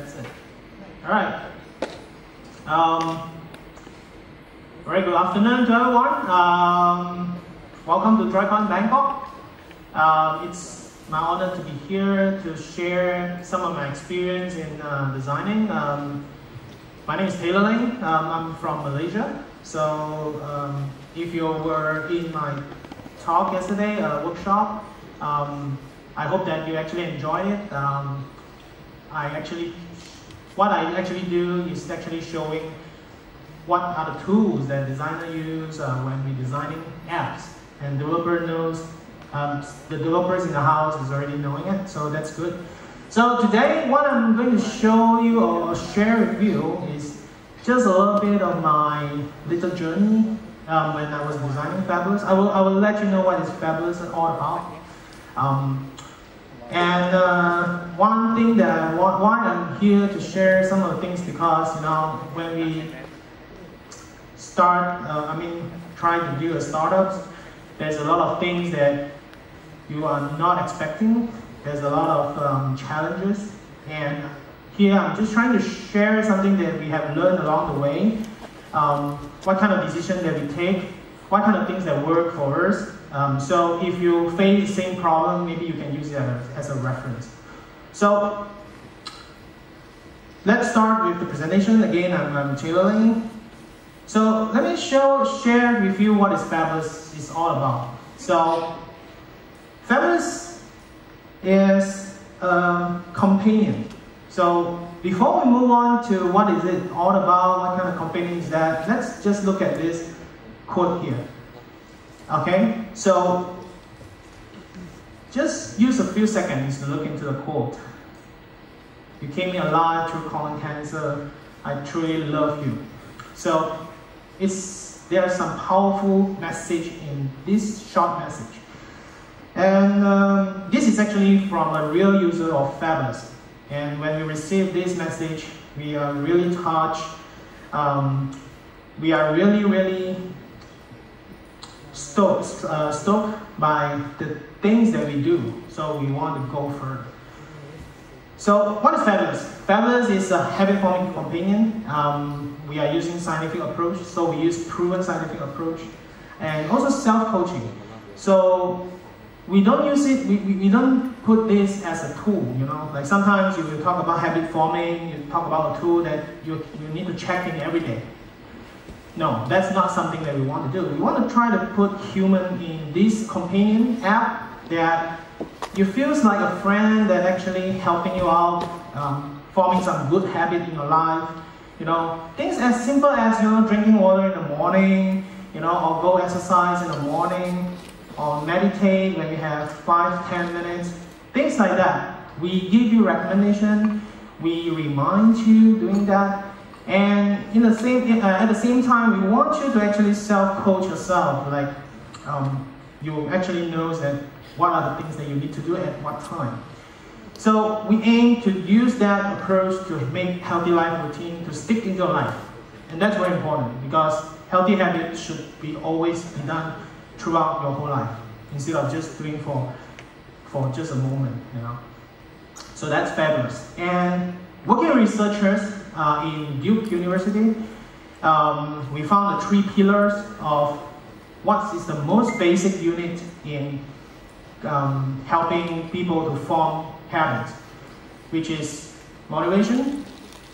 That's it. All right. Very good afternoon to everyone. Welcome to Droidcon Bangkok. It's my honor to be here to share some of my experience in designing. My name is Ling. I'm from Malaysia. So if you were in my talk yesterday, workshop, I hope that you actually enjoyed it. What I actually do is actually showing what are the tools that designers use when we're designing apps. And developer knows, the developers in the house is already knowing it, so that's good. So today, what I'm going to show you or share with you is just a little bit of my little journey when I was designing Fabulous. I will let you know what is Fabulous all about. One thing that why I'm here to share some of the things, because when we start, trying to do a startup, there's a lot of things that you are not expecting. There's a lot of challenges, and here I'm just trying to share something that we have learned along the way. What kind of decision that we take, what kind of things that work for us. So if you face the same problem, maybe you can use it as a reference. So let's start with the presentation. Again, I'm Ling. So let me share with you what is Fabulous is all about. So Fabulous is a companion. So before we move on to what is it all about, what kind of companion is that, let's just look at this quote here. Okay, so just use a few seconds to look into the quote. You came me alive through colon cancer. I truly love you. So there's some powerful message in this short message. And this is actually from a real user of Fabulous. And when we receive this message, we are really touched. We are really stoked by the things that we do. So we want to go further. So what is Fabulous? Fabulous is a habit-forming companion. We are using scientific approach, so we use proven scientific approach, and also self-coaching. So we don't use it. We don't put this as a tool. Like sometimes you will talk about habit forming. You talk about a tool that you need to check in every day. No, that's not something that we want to do. We want to try to put human in this companion app that you feel like a friend that actually helping you out, forming some good habit in your life. Things as simple as drinking water in the morning, or go exercise in the morning, or meditate when you have 5-10 minutes. Things like that. We give you recommendation. We remind you doing that. And at the same time, we want you to actually self-coach yourself. Like you actually know that what are the things that you need to do at what time. So we aim to use that approach to make healthy life routine to stick in your life. And that's very important, because healthy habits should be always be done throughout your whole life, instead of just doing for just a moment. So that's Fabulous. And working researchers in Duke University, we found the 3 pillars of what is the most basic unit in helping people to form habits, which is motivation,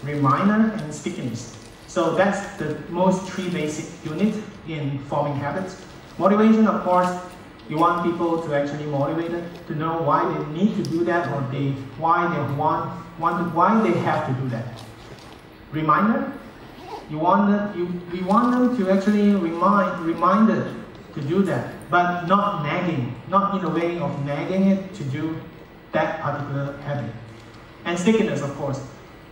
reminder, and stickiness. So that's the most 3 basic unit in forming habits. Motivation, of course, you want people to actually motivate it, to know why they need to do that, or why they have to do that. Reminder, we want them to actually reminded to do that, but not nagging, not in a way of nagging it to do that particular habit. And stickiness, of course.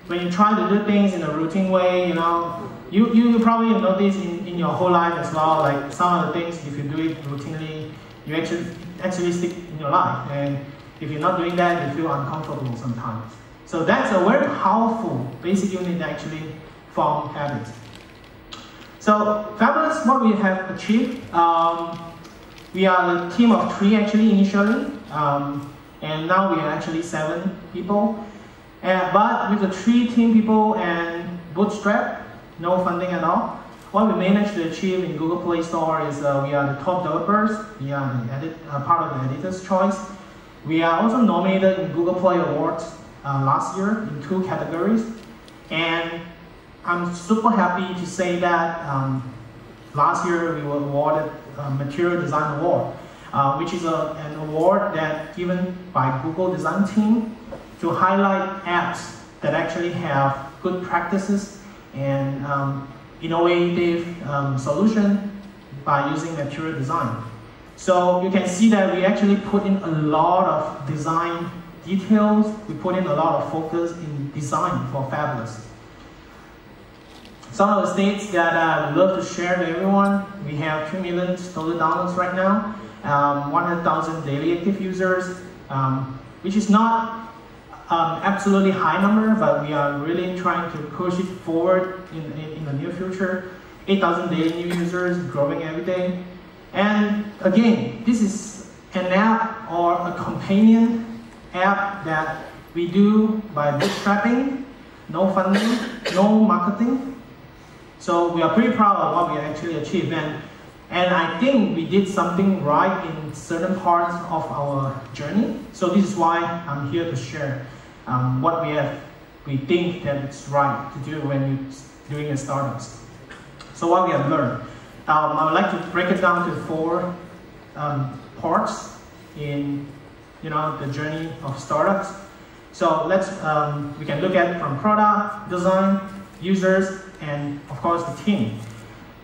When you try to do things in a routine way, you probably notice in your whole life as well, like some of the things, if you do it routinely, you actually stick in your life. And if you're not doing that, you feel uncomfortable sometimes. So that's a very powerful basic unit that actually form habits. So Fabulous, what we have achieved, we are a team of 3 actually initially, and now we are actually 7 people. But with the 3 team people and bootstrap, no funding at all, what we managed to achieve in Google Play Store is we are the top developers, we are the part of the editor's choice. We are also nominated in Google Play Awards last year in 2 categories. And I'm super happy to say that last year we were awarded a Material Design Award, which is an award that given by Google Design Team to highlight apps that actually have good practices and innovative solution by using material design. So you can see that we actually put in a lot of design details. We put in a lot of focus in design for Fabulous. Some of the states that I would love to share to everyone, we have 2 million total downloads right now, 100,000 daily active users, which is not absolutely high number, but we are really trying to push it forward in the near future. 8,000 daily new users growing every day. And again, this is an app or a companion app that we do by bootstrapping, no funding, no marketing. So we are pretty proud of what we actually achieved. And I think we did something right in certain parts of our journey. So this is why I'm here to share what we think that it's right to do when you're doing a startups. So what we have learned. I would like to break it down to 4 parts in the journey of startups. So we can look at from product, design, users, and of course the team.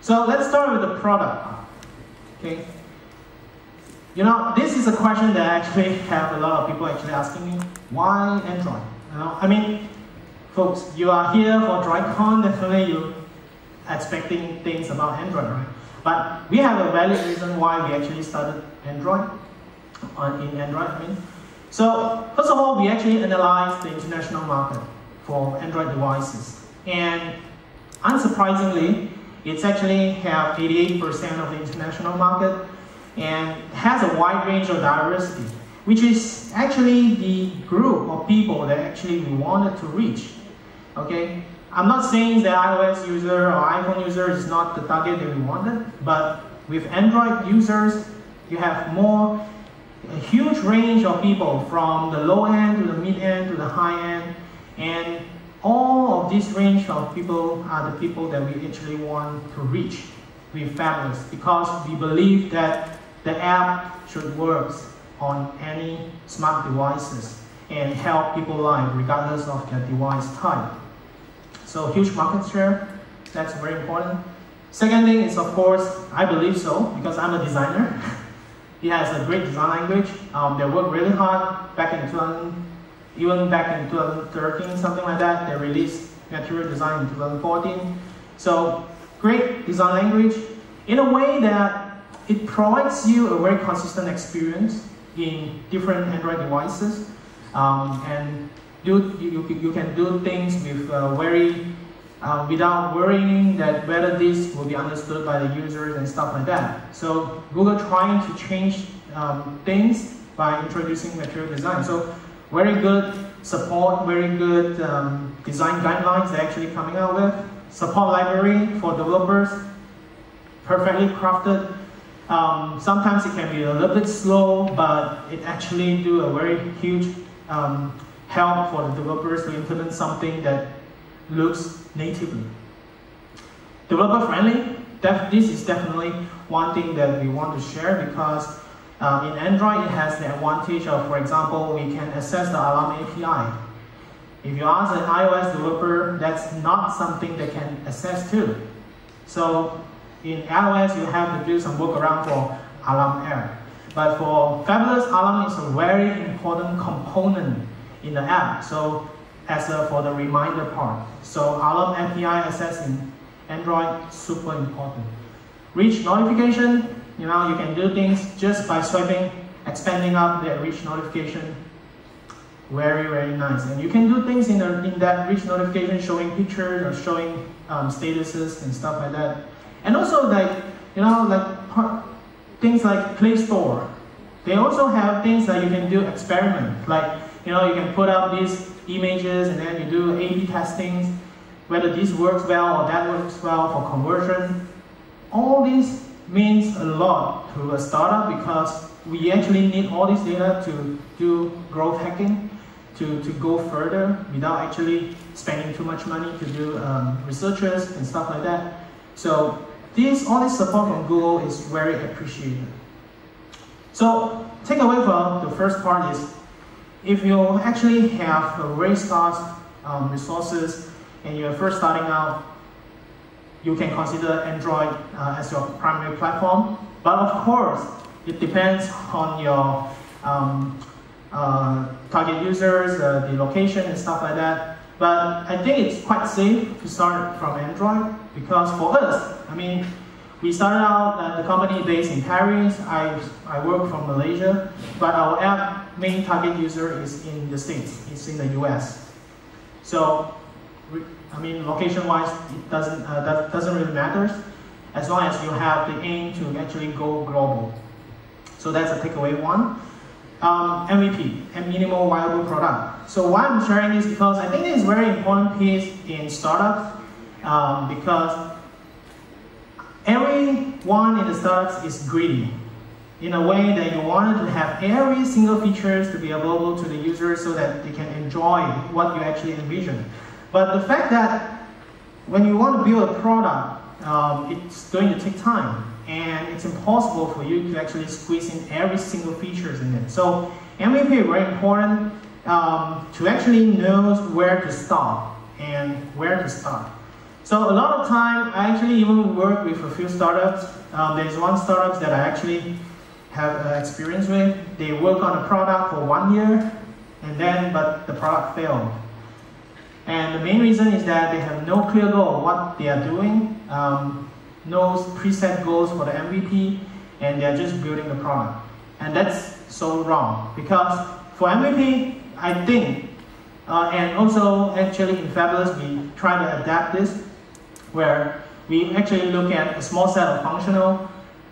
So let's start with the product. Okay. This is a question that I actually have a lot of people actually asking me, why Android? I mean, folks, you are here for Droidcon, definitely you're expecting things about Android, right? But we have a valid reason why we actually started Android, in Android, I mean. So, first of all, we actually analyzed the international market for Android devices. And unsurprisingly, it's actually have 88% of the international market and has a wide range of diversity, which is actually the group of people that actually we wanted to reach. Okay, I'm not saying that iOS user or iPhone user is not the target that we wanted, but with Android users, you have a huge range of people from the low end to the mid end to the high end, and all of this range of people are the people that we actually want to reach with Fabulous, because we believe that the app should work on any smart devices and help people live regardless of their device type. So huge market share, that's very important. Second thing is, of course, I believe so, because I'm a designer. He has a great design language. They worked really hard back in 2013, something like that. They released Material Design in 2014. So great design language in a way that it provides you a very consistent experience in different Android devices, and you can do things with without worrying that whether this will be understood by the users and stuff like that. So Google trying to change things by introducing Material Design. So very good support, very good design guidelines they're actually coming out with. Support library for developers, perfectly crafted. Sometimes it can be a little bit slow, but it actually do a very huge help for the developers to implement something that looks natively. Developer friendly, this is definitely one thing that we want to share, because in Android it has the advantage of, for example, we can access the Alarm API. If you ask an iOS developer, that's not something they can access to. So in iOS you have to do some workaround for Alarm error. But for Fabulous, Alarm is a very important component in the app. So for the reminder part. So Alarm API access in Android, super important. Reach notification, you can do things just by swiping, expanding up the reach notification. Very, very nice. And you can do things in that reach notification, showing pictures or showing statuses and stuff like that. And also things like Play Store. They also have things that you can do experiment. Like you know, you can put up these images and then you do A/B testings, whether this works well or that works well for conversion. All this means a lot to a startup because we actually need all this data to do growth hacking, to go further without actually spending too much money to do researchers and stuff like that. So all this support from Google is very appreciated. So takeaway from the first part is, if you actually have a very scarce resources and you're first starting out, you can consider Android as your primary platform. But of course, it depends on your target users, the location and stuff like that. But I think it's quite safe to start from Android because for us, I mean, we started out the company based in Paris. I work from Malaysia, but our app main target user is in the States. It's in the US. So, I mean, location-wise, it doesn't really matter as long as you have the aim to actually go global. So that's a takeaway one. MVP, and minimal viable product. So why I'm sharing this because I think it is a very important piece in startups because everyone in the startups is greedy in a way that you wanted to have every single features to be available to the user so that they can enjoy what you actually envision. But the fact that when you want to build a product, it's going to take time. And it's impossible for you to actually squeeze in every single features in it. So MVP is very important to actually know where to stop and where to start. So a lot of time, I actually even work with a few startups. There's one startup that I actually have experience with. They work on a product for 1 year, but the product failed. And the main reason is that they have no clear goal of what they are doing. No preset goals for the MVP, and they're just building the product. And that's so wrong, because for MVP, I think, and also actually in Fabulous, we try to adapt this, where we actually look at a small set of functional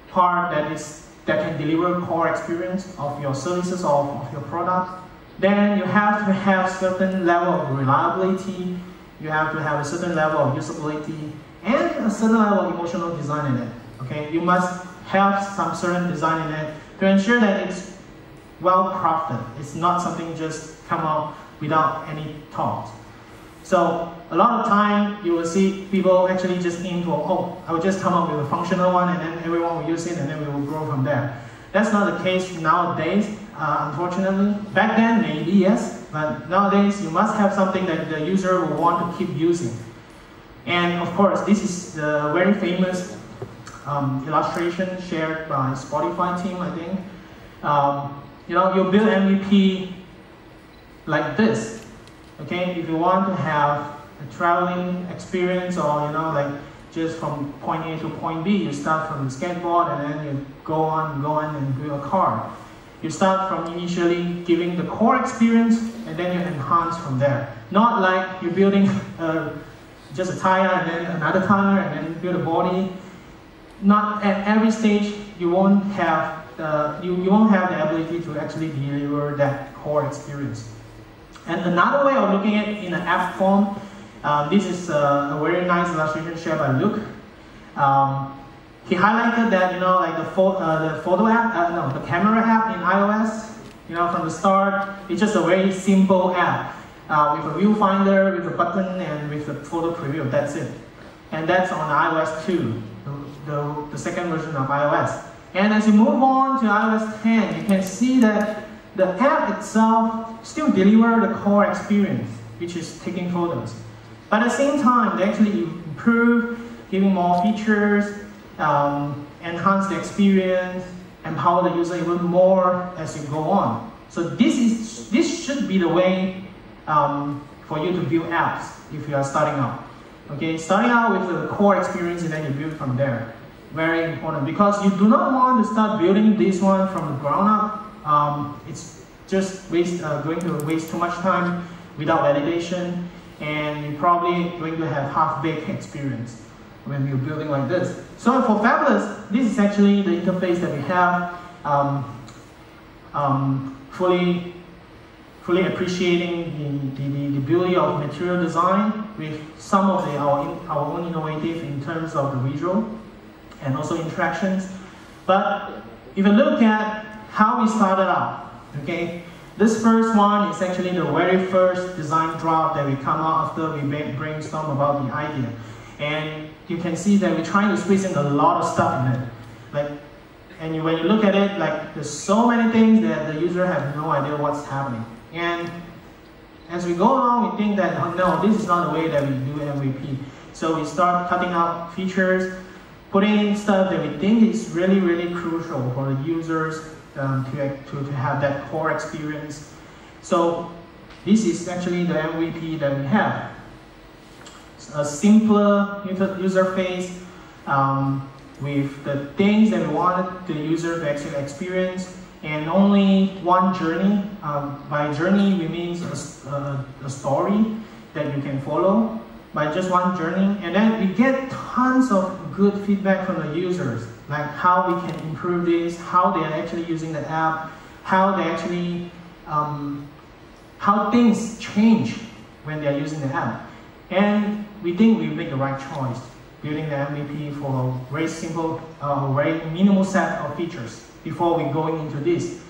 part that can deliver core experience of your services or of your product. Then you have to have certain level of reliability, you have to have a certain level of usability, and a certain level of emotional design in it. Okay, you must have some certain design in it to ensure that it's well crafted. It's not something just come out without any thought. So a lot of time you will see people actually just aim for, oh, I will just come up with a functional one and then everyone will use it and then we will grow from there. That's not the case nowadays, unfortunately. Back then, maybe yes, but nowadays you must have something that the user will want to keep using. And of course, this is the very famous illustration shared by Spotify team, I think. You know, you build MVP like this. Okay, if you want to have a traveling experience, or you know, like just from point A to point B, you start from the skateboard and then you go on and build a car. You start from initially giving the core experience and then you enhance from there. Not like you're building just a tire and then another tire and then build a body. Not at every stage you won't have you won't have the ability to actually deliver that core experience. And another way of looking at it in an app form, this is a very nice illustration shared by Luke. He highlighted that, you know, like the photo app, the camera app in iOS, you know, from the start, it's just a very simple app with a viewfinder, with a button, and with a photo preview. That's it. And that's on iOS 2, the second version of iOS. And as you move on to iOS 10, you can see that the app itself still delivers the core experience, which is taking photos. But at the same time, they actually improve, giving more features, enhance the experience, empower the user even more as you go on. So this should be the way for you to build apps if you are starting out. Okay, starting out with the core experience and then you build from there. Very important, because you do not want to start building this one from the ground up. It's just going to waste too much time without validation, and you're probably going to have half-baked experience when you're building like this. So for Fabulous, this is actually the interface that we have, fully fully appreciating the beauty of material design with some of our own innovative in terms of the visual and also interactions. But if you look at how we started out, okay, this first one is actually the very first design draft that we come out after we brainstorm about the idea. And you can see that we're trying to squeeze in a lot of stuff in it. When you look at it, there's so many things that the user have no idea what's happening. And as we go along, we think that, oh, no, this is not the way that we do MVP. So we start cutting out features, putting in stuff that we think is really, really crucial for the users to have that core experience. So this is actually the MVP that we have. A simpler user face with the things that we wanted the user to actually experience, and only one journey. By journey, we mean a story that you can follow by just one journey. And then we get tons of good feedback from the users, like how we can improve this, how they are actually using the app, how they actually, how things change when they are using the app. And we think we make the right choice, building the MVP for a very simple, very minimal set of features before we going into this.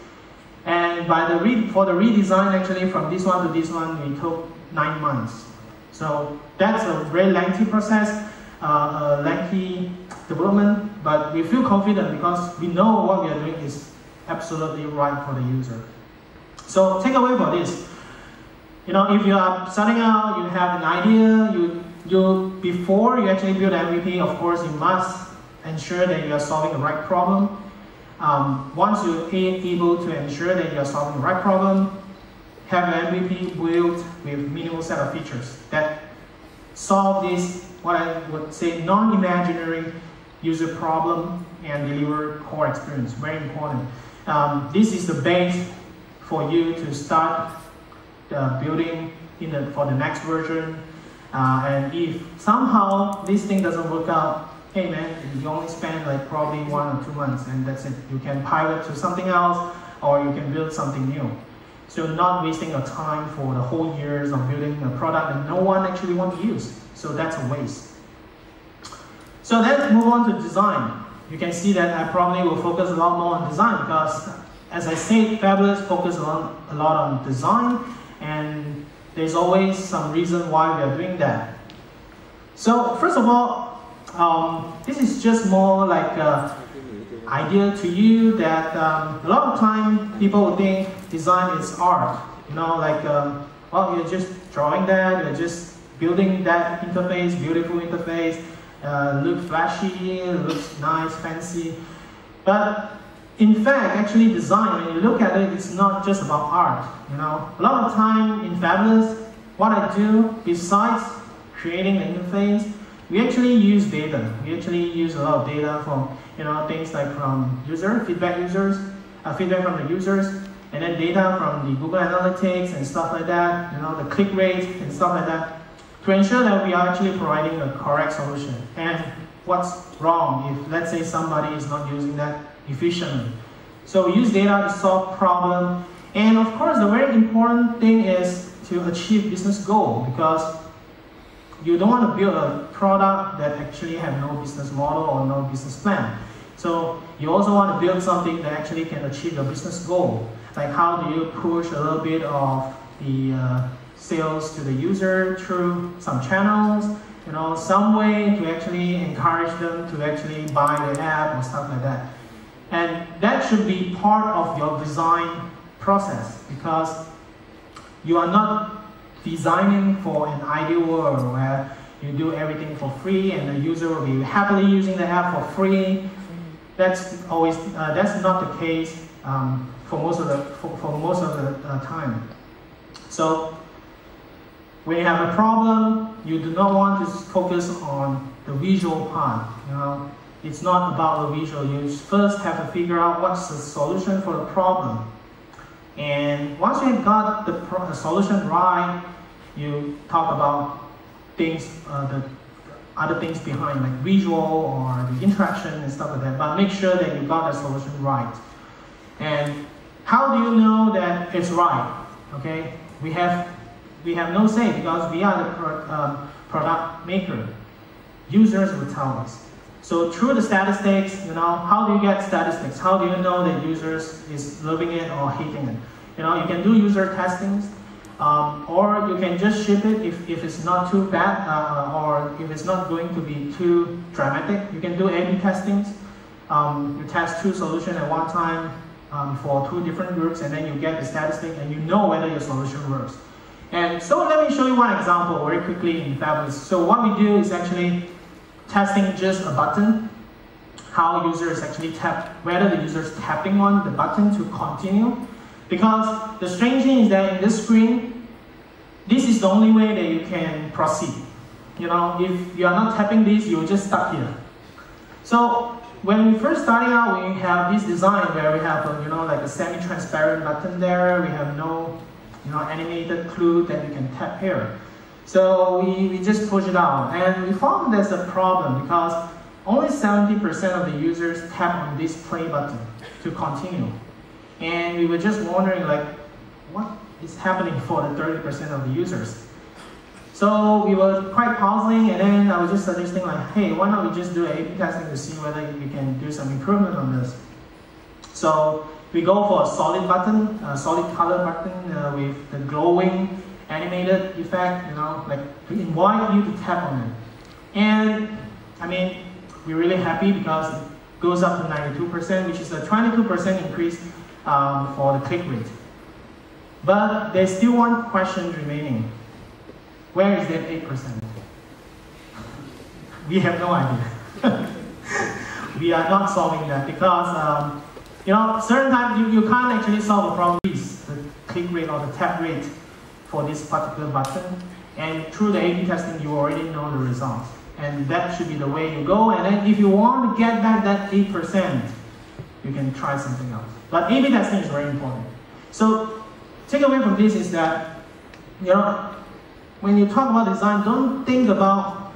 And for the redesign, actually from this one to this one, we took 9 months. So that's a very lengthy process, lengthy development, but we feel confident because we know what we are doing is absolutely right for the user. So take away for this. If you are starting out, you have an idea, before you actually build MVP, of course, you must ensure that you are solving the right problem. Once you're able to ensure that you are solving the right problem, have an MVP built with minimal set of features that solve this, what I would say, non-imaginary user problem and deliver core experience. Very important. This is the base for you to start building for the next version. And if somehow this thing doesn't work out, hey man, you only spend probably 1 or 2 months and that's it. You can pivot to something else or you can build something new. So not wasting your time for the whole years of building a product that no one actually wants to use. So that's a waste. So let's move on to design. You can see that I probably will focus a lot more on design because, as I said, Fabulous focus a lot on design, and there's always some reason why we are doing that. So first of all, this is just more like an idea to you that a lot of time people will think design is art. Well, you're just drawing that, you're just building that interface, beautiful interface, looks flashy, looks nice, fancy. But in fact, actually design, when you look at it, it's not just about art. A lot of time in Fabulous, what I do, besides creating the interface, we actually use data. We actually use a lot of data from things like from feedback from the users, and then data from the Google Analytics and stuff like that, the click rate and stuff like that, to ensure that we are actually providing a correct solution. And what's wrong if, let's say, somebody is not using that efficiently. So we use data to solve problems. And of course, the very important thing is to achieve business goal, because you don't want to build a product that actually have no business model or no business plan. So you also want to build something that actually can achieve your business goal. Like how do you push a little bit of the sales to the user through some channels, some way to actually encourage them to actually buy the app or stuff like that. And that should be part of your design process, because you are not designing for an ideal world where you do everything for free and the user will be happily using the app for free. That's not the case for most of the time. So when you have a problem, you do not want to focus on the visual part. It's not about the visual. You first have to figure out what's the solution for the problem. And once you have got the solution right, you talk about things, the other things behind, like visual or the interaction and stuff like that. But make sure that you got the solution right. And how do you know that it's right? Okay, we have no say because we are the product maker. Users will tell us. So through the statistics, how do you get statistics? How do you know that users is loving it or hating it? You can do user testings, or you can just ship it if it's not too bad, or if it's not going to be too dramatic. You can do A/B testings. You test 2 solutions at one time for 2 different groups, and then you get the statistic, and you know whether your solution works. And so let me show you one example very quickly in Fabulous. So what we do is actually testing just a button, how users actually tap, whether the user is tapping on the button to continue. Because the strange thing is that in this screen, this is the only way that you can proceed. If you are not tapping this, you're just stuck here. So when we first starting out, we have this design where we have like a semi-transparent button there. We have no animated clue that you can tap here. So we just push it out, and we found there's a problem because only 70% of the users tap on this play button to continue. And we were just wondering, like, what is happening for the 30% of the users? So we were quite puzzling, and then I was just suggesting, like, hey, why not we just do A/B testing to see whether we can do some improvement on this. So we go for a solid button, a solid color button with the glowing animated effect, like to invite you to tap on it. And I mean, we're really happy because it goes up to 92%, which is a 22% increase for the click rate. But there's still one question remaining. Where is that 8%? We have no idea. We are not solving that because certain times you can't actually solve a problem. The click rate or the tap rate for this particular button, and through the A/B testing, you already know the results, and that should be the way you go. And then if you want to get back that 8%, you can try something else. But A/B testing is very important. So take away from this is that when you talk about design, don't think about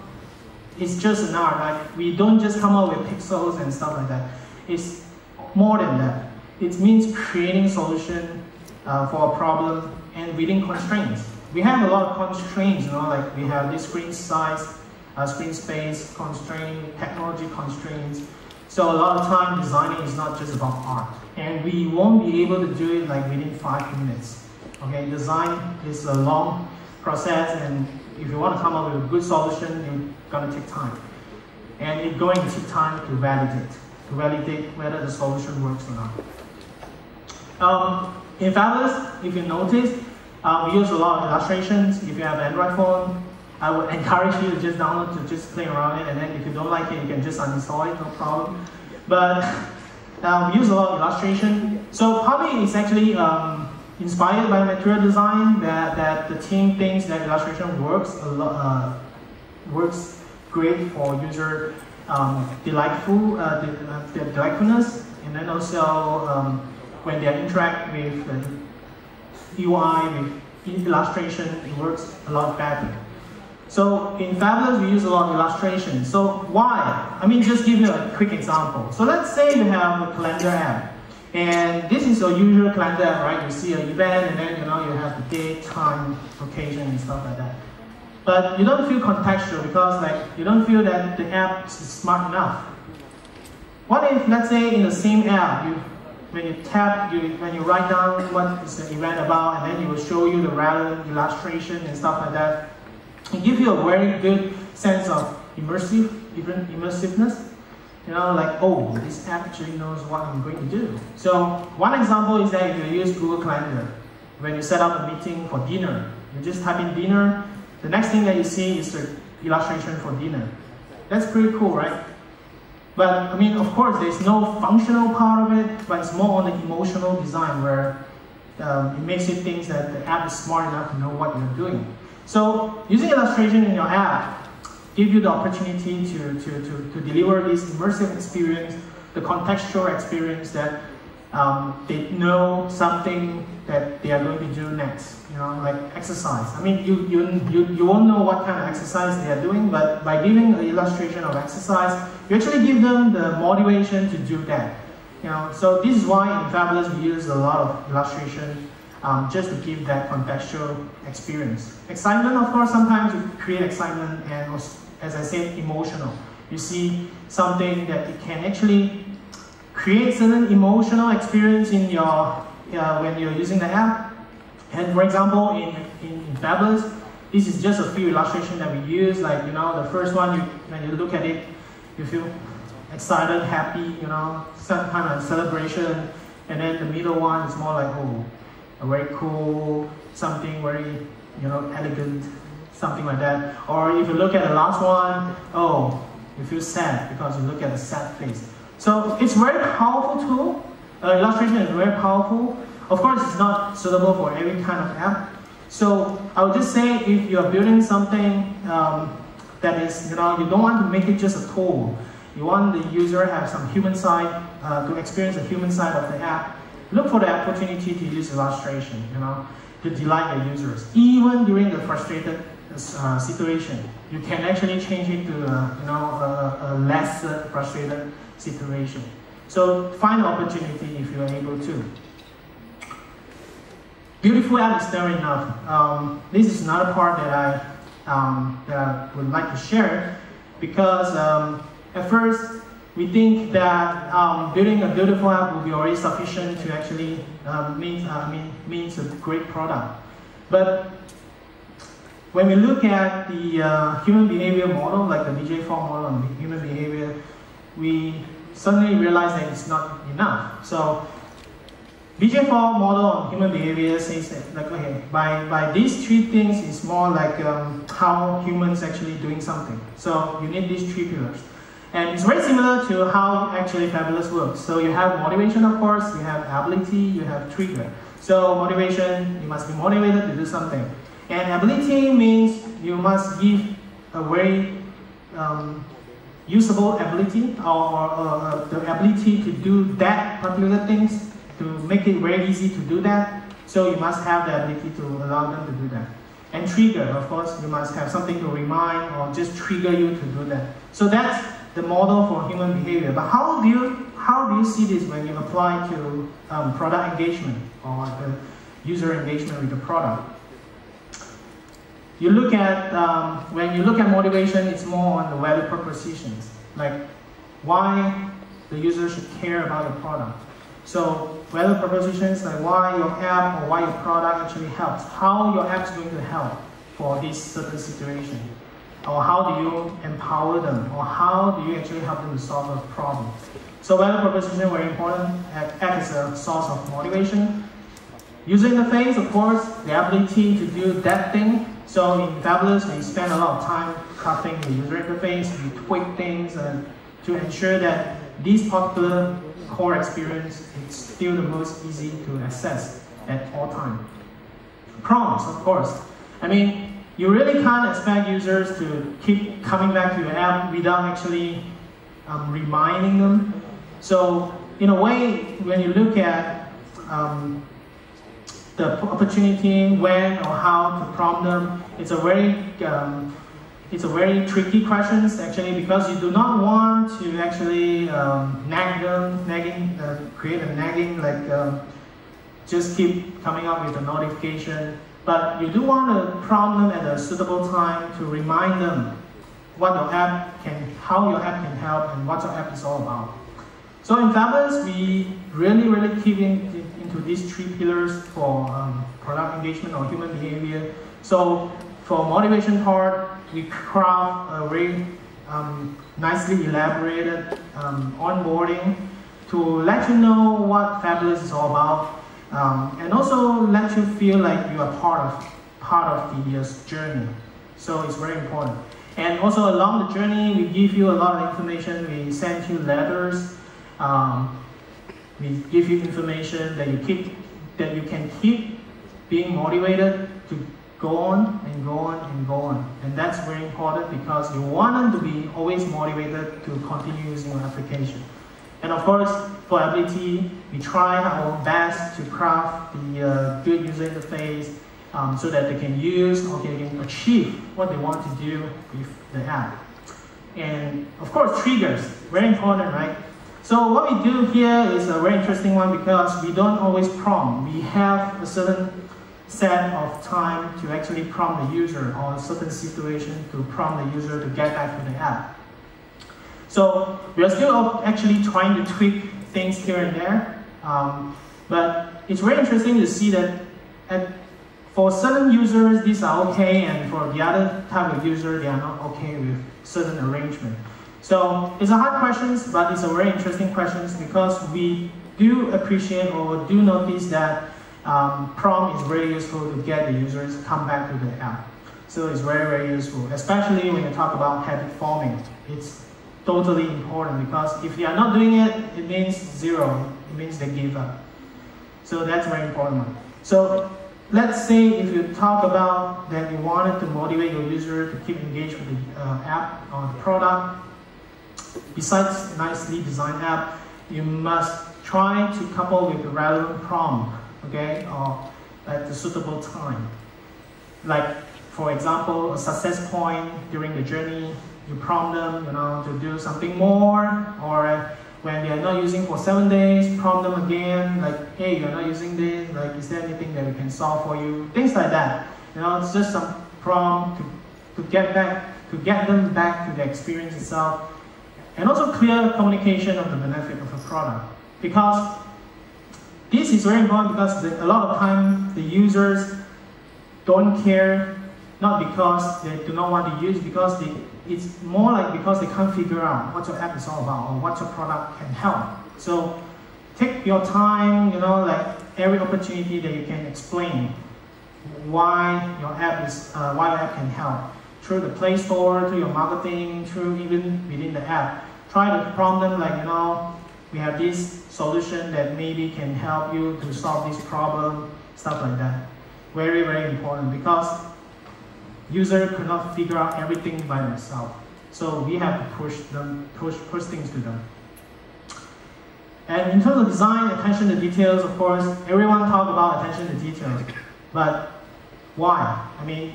it's just an art. Like we don't just come up with pixels and stuff like that. It's more than that. It means creating solution for a problem and within constraints. We have a lot of constraints, like we have this screen size, screen space constraint, technology constraints. So a lot of time designing is not just about art. And we won't be able to do it like within 5 minutes. Okay, design is a long process, and if you want to come up with a good solution, it's gonna take time. And it's going to take time to validate whether the solution works or not. In Fabulous, if you notice, we use a lot of illustrations. If you have an Android phone, I would encourage you to just download to just play around it, and then if you don't like it, you can just uninstall it, no problem. But we use a lot of illustration. So probably it's actually inspired by material design that the team thinks that illustration works great for user delightfulness, and then also when they interact with the UI, with illustration, it works a lot better. So in Fabulous, we use a lot of illustration. So why? I mean, just give you a quick example. So let's say you have a calendar app, and this is a usual calendar app, right? You see an event, and then you have the date, time, location, and stuff like that. But you don't feel contextual because you don't feel that the app is smart enough. What if, let's say, in the same app, when you tap, when you write down what is the event about, and then it will show you the relevant illustration and stuff like that. It gives you a very good sense of immersiveness. Like, oh, this app actually knows what I'm going to do. So one example is that if you use Google Calendar, when you set up a meeting for dinner, you just type in dinner, the next thing that you see is the illustration for dinner. That's pretty cool, right? But I mean, of course, there's no functional part of it, but it's more on the emotional design where it makes you think that the app is smart enough to know what you're doing. So using illustration in your app gives you the opportunity to deliver this immersive experience, the contextual experience that they know something that they are going to do next. Like exercise. I mean, you won't know what kind of exercise they are doing, but by giving an illustration of exercise, you actually give them the motivation to do that. So this is why in Fabulous we use a lot of illustration just to give that contextual experience. Excitement, of course, sometimes you create excitement and, also, as I said, emotional. You see something that it can actually create certain emotional experience in your when you're using the app. And for example, in Fabulous, this is just a few illustrations that we use. Like, you know, the first one, when you look at it, you feel excited, happy, you know, some kind of celebration. And then the middle one is more like, oh, a very cool, something very, you know, elegant, something like that. Or if you look at the last one, oh, you feel sad because you look at the sad face. So it's a very powerful tool. Illustration is very powerful. Of course, it's not suitable for every kind of app. So I would just say, if you are building something that is, you know, you don't want to make it just a tool. You want the user to have some human side, to experience the human side of the app. Look for the opportunity to use illustration, you know, to delight the users. Even during the frustrated situation, you can actually change it to a less frustrated situation. So find the opportunity if you are able to. Beautiful app is never enough. This is another part that I would like to share, because at first we think that building a beautiful app will be already sufficient to actually means a great product. But when we look at the human behavior model, like the BJ4 model on human behavior, we suddenly realize that it's not enough. So BJ4 model on human behavior says that, like, okay, by these three things, it's more like how humans actually doing something. So you need these three pillars. And it's very similar to how actually Fabulous works. So you have motivation, of course, you have ability, you have trigger. So motivation, you must be motivated to do something. And ability means you must give a very usable ability, or the ability to do that particular things, to make it very easy to do that. So you must have the ability to allow them to do that. And trigger, of course, you must have something to remind or just trigger you to do that. So that's the model for human behavior. But how do you see this when you apply to product engagement or the user engagement with the product? You look at, when you look at motivation, it's more on the value propositions, like why the user should care about the product. So value propositions like why your app or why your product actually helps, how your app is going to help for this certain situation, or how do you empower them, or how do you actually help them to solve a problem. So value proposition is very important, act as a source of motivation. User interface, of course, the ability to do that thing. So in Fabulous, we spend a lot of time crafting the user interface, we tweak things to ensure that this particular core experience is still the most easy to access at all time. Prompts, of course. I mean, you really can't expect users to keep coming back to your app without actually reminding them. So in a way, when you look at the opportunity, when or how to prompt them, it's a very tricky question actually, because you do not want to actually nag them, create a nagging, like just keep coming up with a notification. But you do want to prompt them at a suitable time to remind them what your app how your app can help and what your app is all about. So in Fabulous, we really keep into these three pillars for product engagement or human behavior. So for motivation part, we craft a very nicely elaborated onboarding to let you know what Fabulous is all about, and also let you feel like you are part of the journey. So it's very important. And also along the journey, we give you a lot of information. We send you letters. We give you information that you can keep being motivated to go on and go on and go on. And that's very important, because you want them to be always motivated to continue using your application. And of course, for ability, we try our best to craft the good user interface so that they can use or they can achieve what they want to do with the app. And of course, triggers, very important, right? So what we do here is a very interesting one because we don't always prompt. We have a certain set of time to actually prompt the user or a certain situation to prompt the user to get back to the app. So we are still actually trying to tweak things here and there, but it's very interesting to see that for certain users these are okay, and for the other type of user they are not okay with certain arrangement. So it's a hard question, but it's a very interesting question because we do appreciate or do notice that prompt is very useful to get the users to come back to the app. So it's very, very useful, especially when you talk about habit forming. It's totally important because if you are not doing it, it means zero. It means they give up. So that's very important one. So let's say if you talk about that you wanted to motivate your user to keep engaged with the app or the product, besides nicely designed app, you must try to couple with the relevant prompt, okay, or at the suitable time. Like, for example, a success point during the journey, you prompt them, to do something more, or when they are not using for 7 days, prompt them again, like, hey, you're not using this, like, is there anything that we can solve for you? Things like that. It's just some prompt to get them back to the experience itself. And also clear communication of the benefit of a product. Because this is very important because a lot of time the users don't care, not because they do not want to use, because it's more like because they can't figure out what your app is all about or what your product can help. So take your time, like every opportunity that you can explain why your app can help. Through the Play Store, through your marketing, through even within the app. Try to prompt them like, we have this solution that maybe can help you to solve this problem, stuff like that. Very, very important because user cannot figure out everything by themselves. So we have to push things to them. And in terms of design, attention to details, of course, everyone talk about attention to details. But why? I mean,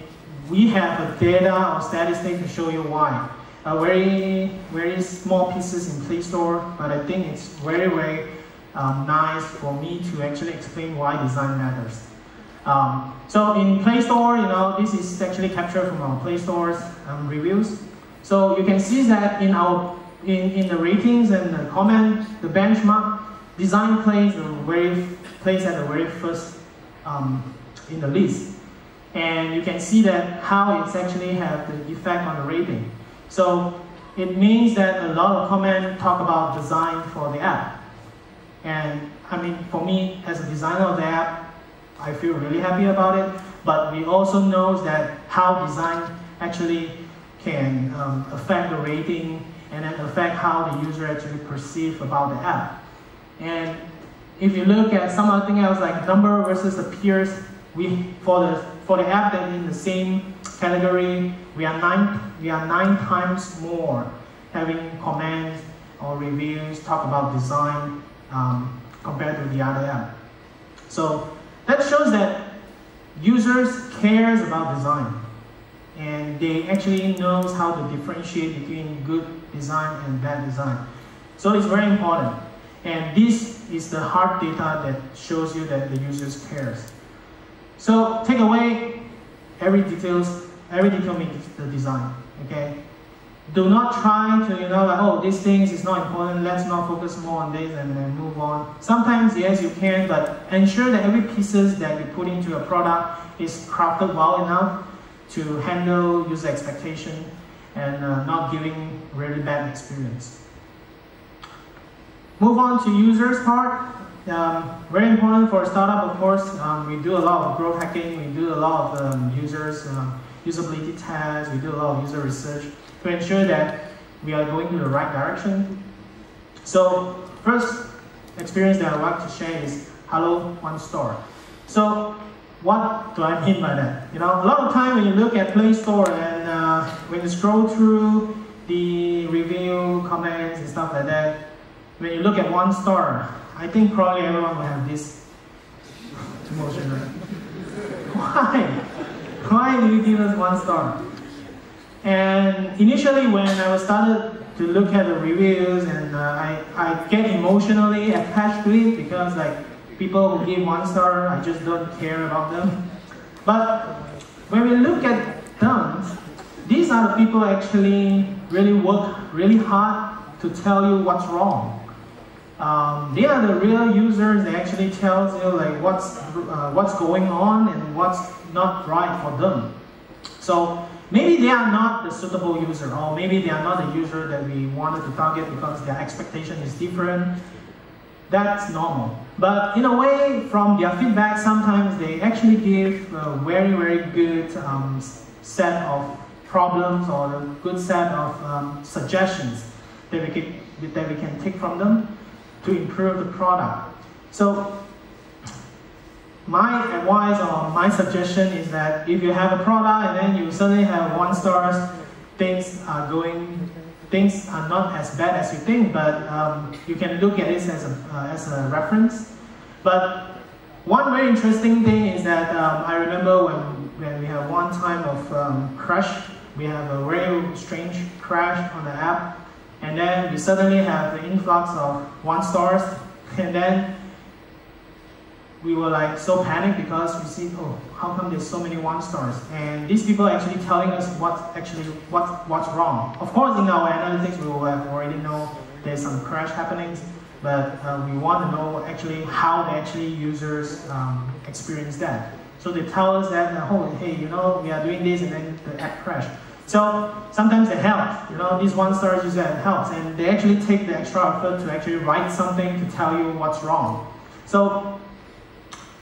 we have a data or statistic to show you why. Very, very small pieces in Play Store, but I think it's very, very nice for me to actually explain why design matters. So in Play Store, this is actually captured from our Play Store's reviews. So you can see that in the ratings and the comment, the benchmark, design plays at the very first in the list. And you can see that how it's actually have the effect on the rating. So it means that a lot of comments talk about design for the app. And I mean, for me, as a designer of the app, I feel really happy about it. But we also know that how design actually can affect the rating and then affect how the user actually perceive about the app. And if you look at something else like number versus the peers, for the app that in the same category, we are nine times more having comments or reviews talk about design compared to the other app. So that shows that users cares about design, and they actually knows how to differentiate between good design and bad design. So it's very important, and this is the hard data that shows you that the users cares. So take away every detail makes the design. Okay. Do not try to like, oh, these things is not important, let's not focus more on this and then move on. Sometimes yes you can, but ensure that every pieces that you put into a product is crafted well enough to handle user expectation and not giving really bad experience. Move on to users part. Very important for a startup, of course. We do a lot of growth hacking, we do a lot of usability tests, we do a lot of user research to ensure that we are going in the right direction. So first experience that I like to share is Hello One Store. So what do I mean by that? A lot of time when you look at Play Store and when you scroll through the review, comments and stuff like that, when you look at 1 star, I think probably everyone will have this emotion, right? Why? Why do you give us 1 star? And initially when I started to look at the reviews, and I get emotionally attached to it because like people who give 1 star, I just don't care about them. But when we look at them, these are the people actually really work really hard to tell you what's wrong. They are the real users. They actually tell you like what's going on and what's not right for them. So maybe they are not the suitable user, or maybe they are not the user that we wanted to target because their expectation is different. That's normal. But in a way, from their feedback, sometimes they actually give a very, very good set of problems or a good set of suggestions that we can take from them to improve the product. So my advice or my suggestion is that if you have a product and then you suddenly have 1 stars, things are not as bad as you think, but you can look at this as a reference. But one very interesting thing is that I remember when we have one time of crash, we have a very strange crash on the app, and then we suddenly have the influx of 1 stars, and then we were like so panicked because we see, oh, how come there's so many 1 stars? And these people are actually telling us what's wrong. Of course, in our analytics, we will have already know there's some crash happenings, but we want to know actually how users experience that. So they tell us that, oh, hey, you know, we are doing this, and then the app crashed. So sometimes it helps, you know, these 1 star users, it helps, and they actually take the extra effort to actually write something to tell you what's wrong. So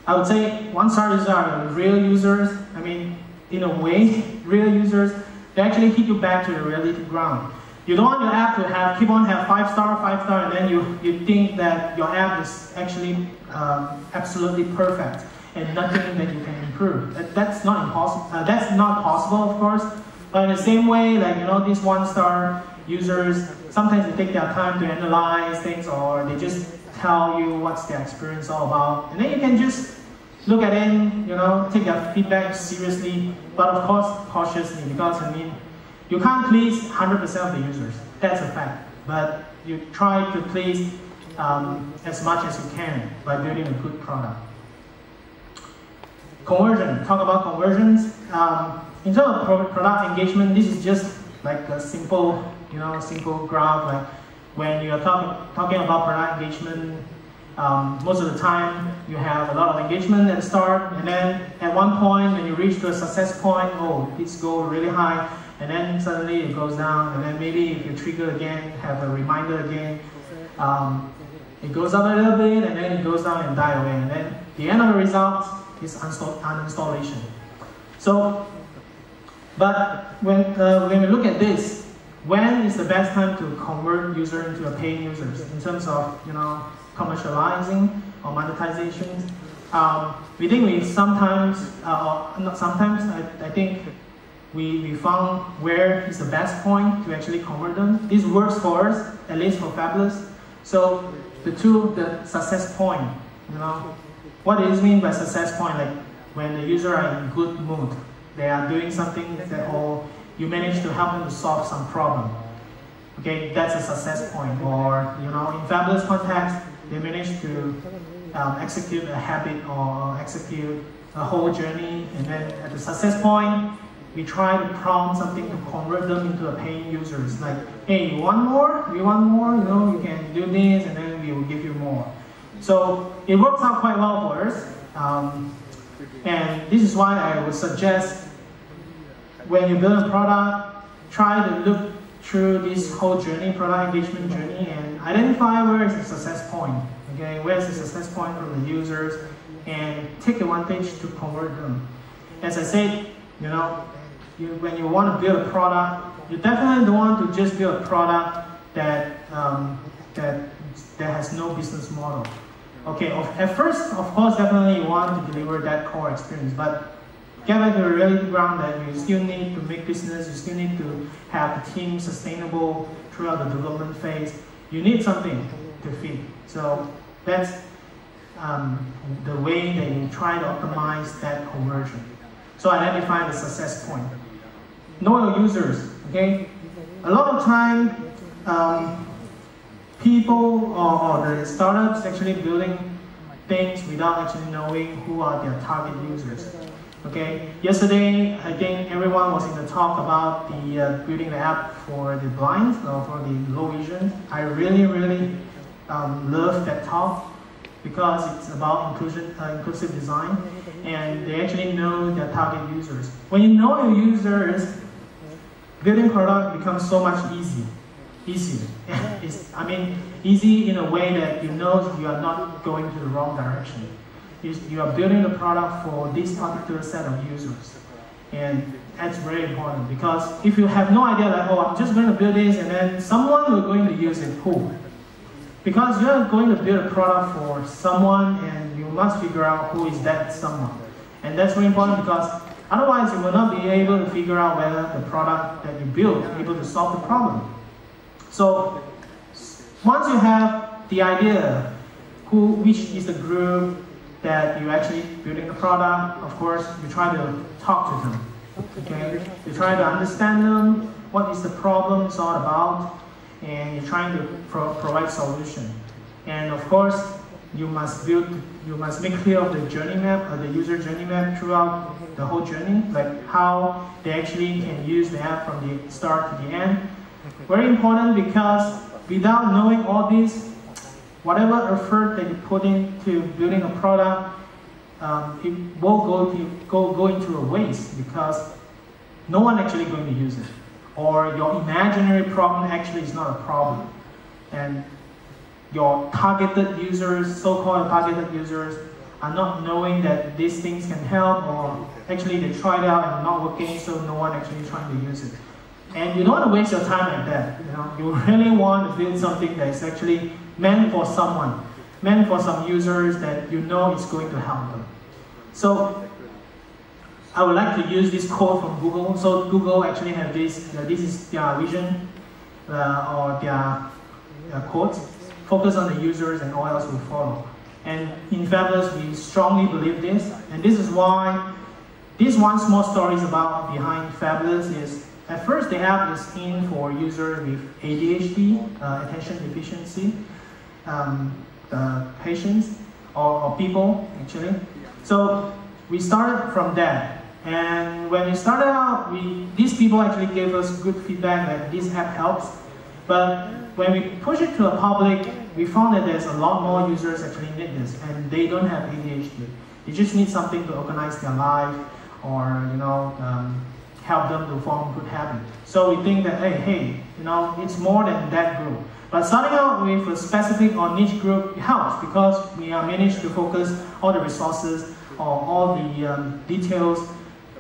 I would say 1 star users are the real users. I mean, in a way, real users, they actually hit you back to the reality ground. You don't want your app to keep on have 5 star, and then you think that your app is actually absolutely perfect and nothing that you can improve. That's not impossible. That's not possible, of course. But in the same way, like, you know, these 1 star users, sometimes they take their time to analyze things, or they just tell you what's their experience all about, and then you can just look at it, you know, take their feedback seriously, but of course cautiously, because I mean, you can't please 100% of the users. That's a fact. But you try to please as much as you can by building a good product. Conversion. Talk about conversions. In terms of product engagement, this is just like a simple, you know, simple graph. Like when you are talking about product engagement, most of the time you have a lot of engagement at the start, and then at one point when you reach to a success point, oh, it's go really high, and then suddenly it goes down, and then maybe if you trigger again, have a reminder again, it goes up a little bit, and then it goes down and die away, and then the end of the result is uninstallation. So, but when we look at this, when is the best time to convert user into a paying users in terms of, you know, commercializing or monetization? We think we sometimes, or not sometimes, I think we found where is the best point to actually convert them. This works for us, at least for Fabulous. So the success point, you know, what does it mean by success point? Like when the user are in good mood, they are doing something that, or you manage to help them to solve some problem. Okay, that's a success point. Or, you know, in Fabulous context, they manage to execute a habit or execute a whole journey, and then at the success point, we try to prompt something to convert them into a paying users. Like, hey, you want more? You want more? You know, you can do this, and then we will give you more. So it works out quite well for us. And this is why I would suggest when you build a product, try to look through this whole journey, product engagement journey, and identify where is the success point. Okay, where is the success point from the users, and take advantage to convert them. As I said, you know, when you want to build a product, you definitely don't want to just build a product that has no business model. Okay, at first, of course, definitely you want to deliver that core experience, but get back to the reality ground that you still need to make business, you still need to have the team sustainable throughout the development phase. You need something to feed. So that's the way that you try to optimize that conversion. So identify the success point. Know your users, okay? A lot of time, people or the startups actually building things without actually knowing who are their target users. Okay, yesterday I think everyone was in the talk about the building the app for the blind or for the low vision. I really love that talk because it's about inclusive design, and they actually know their target users. When you know your users, building product becomes so much easier. Easy in a way that you know you are not going to the wrong direction. You are building the product for this particular set of users. And that's very important, because if you have no idea, like, oh, I'm just going to build this and then someone will going to use it, who? Because you're going to build a product for someone and you must figure out who is that someone. And that's very important, because otherwise you will not be able to figure out whether the product that you build is able to solve the problem. So once you have the idea which is the group that you're actually building the product, of course you try to talk to them. Okay? You try to understand them, what is the problem it's all about, and you're trying to provide solution. And of course, you must make clear of the journey map, or the user journey map throughout the whole journey, like how they actually can use the app from the start to the end. Very important, because without knowing all this, whatever effort that you put into building a product, it will go into a waste, because no one actually going to use it. Or your imaginary problem actually is not a problem. And your targeted users, so-called targeted users, are not knowing that these things can help, or actually they tried out and not working, so no one actually trying to use it. And you don't want to waste your time like that. You really want to build something that is actually meant for someone, meant for some users that you know is going to help them. So I would like to use this quote from Google. So Google actually have this, this is their vision or their quote: focus on the users and all else will follow. And in Fabulous, we strongly believe this, and this is why this one small story is about behind Fabulous is, at first the app is in for users with ADHD, attention deficiency, patients or people actually. So we started from that, and when we started out, these people actually gave us good feedback that this app helps. But when we push it to the public, we found that there's a lot more users actually need this, and they don't have ADHD. They just need something to organize their life, or help them to form good habits. So we think that hey, it's more than that group. But starting out with a specific or niche group helps, because we are managed to focus all the resources or all the details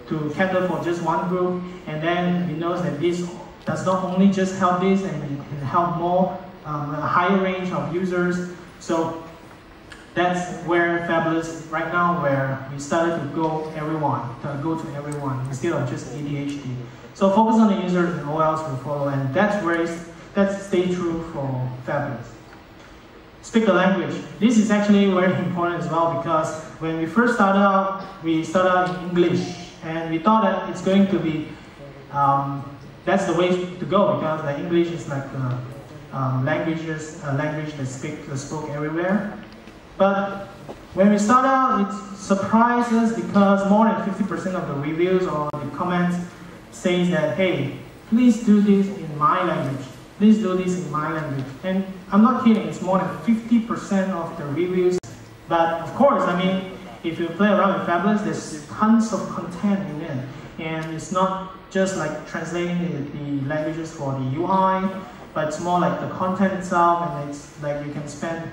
to cater for just one group, and then we know that this does not only just help this, and can help more, a higher range of users. So that's where Fabulous right now, where we started to go to everyone instead of just ADHD. So focus on the users and all else will follow, and that's stay true for Fabulous. Speak the language. This is actually very important as well, because when we first started out, we started out in English, and we thought that it's going to be that's the way to go, because the English is like a language that spoke everywhere. But when we started out, it surprised us, because more than 50% of the reviews or the comments says that, hey, please do this in my language. Please do this in my language. And I'm not kidding, it's more than 50% of the reviews. But of course, if you play around with Fabulous, there's tons of content in it. And it's not just like translating the languages for the UI, but it's more like the content itself, and it's like you can spend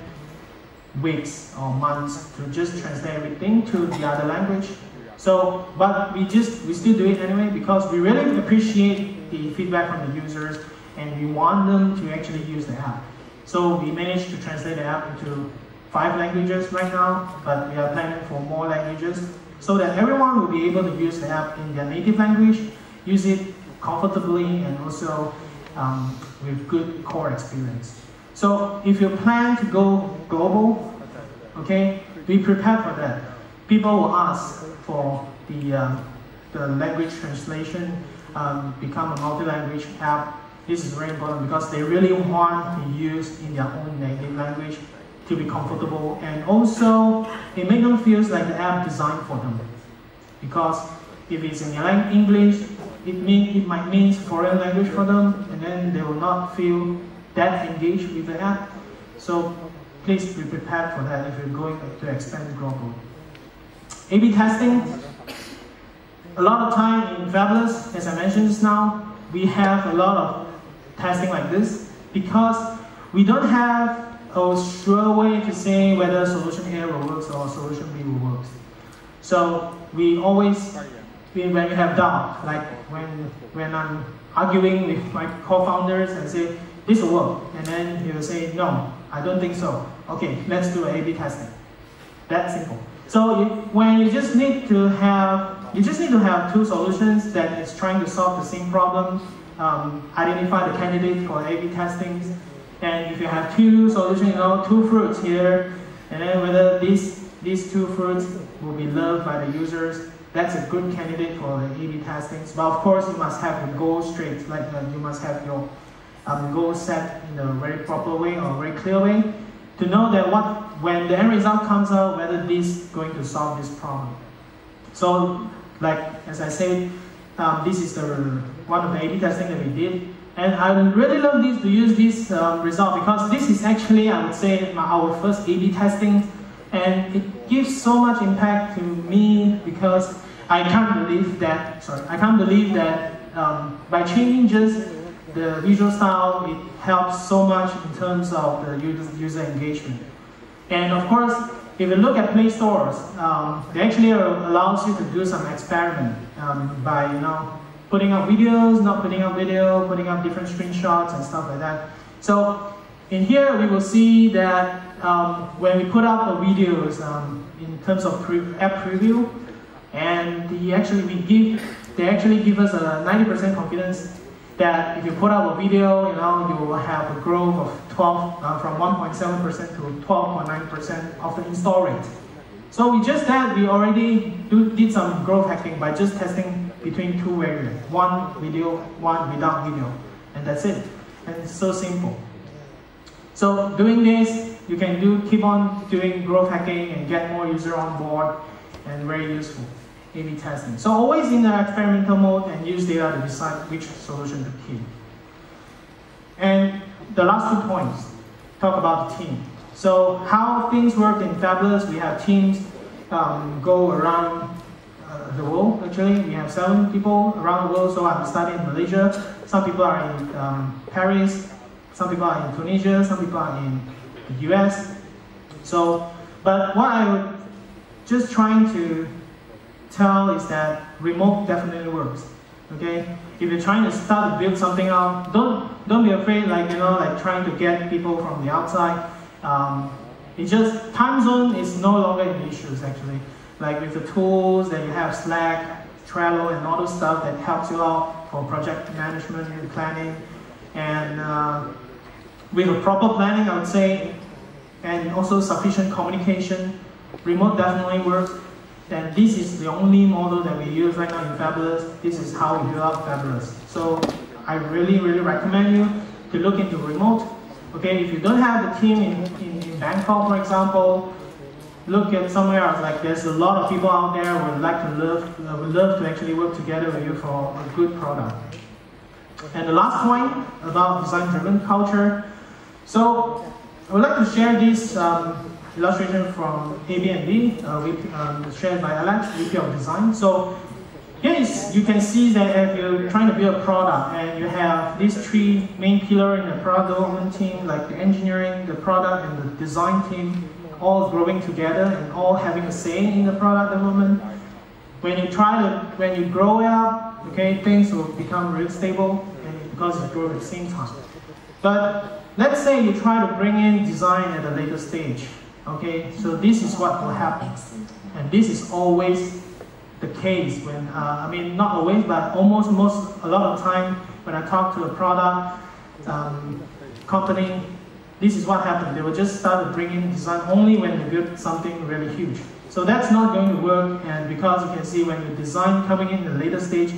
weeks or months to just translate everything to the other language. So, but we still do it anyway, because we really appreciate the feedback from the users, and we want them to actually use the app. So we managed to translate the app into 5 languages right now, but we are planning for more languages, so that everyone will be able to use the app in their native language, use it comfortably, and also with good core experience. So if you plan to go global, okay, be prepared for that. People will ask for the language translation, become a multi-language app, This is very important because they really want to use in their own native language to be comfortable, and also it makes them feel like the app designed for them. Because if it's in English, it might mean foreign language for them, and then they will not feel that engaged with the app. So please be prepared for that if you're going to expand globally. A/B testing. A lot of time in Fabulous, as I mentioned just now, we have a lot of testing like this because we don't have a sure way to say whether solution A will work or solution B will work. So we always, when we have doubt, like when I'm arguing with my co-founders and say, this will work, and then he will say, no, I don't think so. Okay, let's do A/B testing. That's simple. So when you just need to have two solutions that is trying to solve the same problem, identify the candidate for A/B testings, and if you have two solutions, two fruits here, and then whether these two fruits will be loved by the users, that's a good candidate for the A/B testings. But of course, you must have the goal straight, like you must have your goal set in a very proper way or very clear way to know that when the end result comes out, whether this is going to solve this problem. So, like as I said, this is one of the A/B testing that we did. And I would really love to use this result because this is actually, I would say, our first A/B testing, and it gives so much impact to me because I can't believe that by changing just the visual style, it helps so much in terms of the user engagement. And of course, if you look at Play Stores, they actually allows you to do some experiment by putting up videos, not putting up video, putting up different screenshots and stuff like that. So in here we will see that when we put up the videos in terms of app preview, and they actually give us a 90% confidence that if you put up a video, you will have a growth of from 1.7% to 12.9% of the install rate. So we already did some growth hacking by just testing between two variants, one video, one without video, and that's it. And it's so simple. So doing this, you can keep on doing growth hacking and get more users on board, and very useful. A/B testing. So always in the experimental mode and use data to decide which solution to keep. And the last 2 points, talk about the team. So how things work in Fabulous, we have teams go around the world. Actually, we have 7 people around the world. So I'm studying in Malaysia. Some people are in Paris. Some people are in Tunisia. Some people are in the US. So, but what I would just trying to tell is that remote definitely works. Okay, if you're trying to start to build something out, don't be afraid, like trying to get people from the outside. It's just time zone is no longer an issue actually. Like with the tools that you have, Slack, Trello, and all those stuff that helps you out for project management and planning, and with a proper planning, I would say, and also sufficient communication, remote definitely works. And this is the only model that we use right now in Fabulous. This is how we build out Fabulous. So I really, really recommend you to look into remote. Okay, if you don't have the team in Bangkok, for example, look at somewhere else. Like there's a lot of people out there who would love to actually work together with you for a good product. And the last point about design-driven culture. So I would like to share this illustration from Airbnb, shared by Alex, VP of Design. So here you can see that if you're trying to build a product and you have these 3 main pillars in the product development team, like the engineering, the product, and the design team, all growing together and all having a say in the product development. When you grow up, okay, things will become really stable and because you grow at the same time. But let's say you try to bring in design at a later stage. Okay, so this is what will happen, and this is always the case when, I mean not always, but a lot of time when I talk to a product company, this is what happens. They will just start to bring in design only when they build something really huge. So that's not going to work, and because you can see when the design coming in the later stage,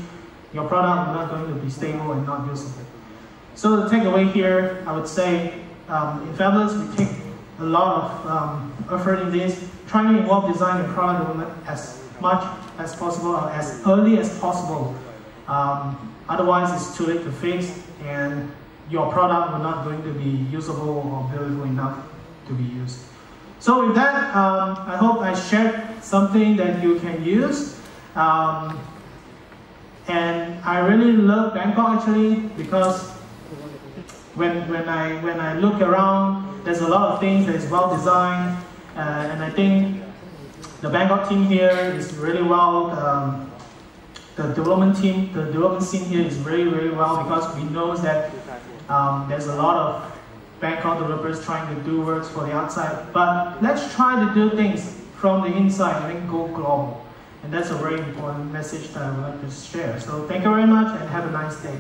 your product is not going to be stable and not usable. So the takeaway here, I would say, in Fabless, we take a lot of effort in this, trying to involve design and product development as much as possible, or as early as possible. Otherwise, it's too late to fix, and your product will not going to be usable or buildable enough to be used. So with that, I hope I shared something that you can use. And I really love Bangkok actually, because when I look around, there's a lot of things that is well designed, and I think the Bangkok team here is really well. The development scene here is really well, because we know that there's a lot of Bangkok developers trying to do works for the outside, but let's try to do things from the inside and then go global. And that's a very important message that I would like to share. So thank you very much and have a nice day.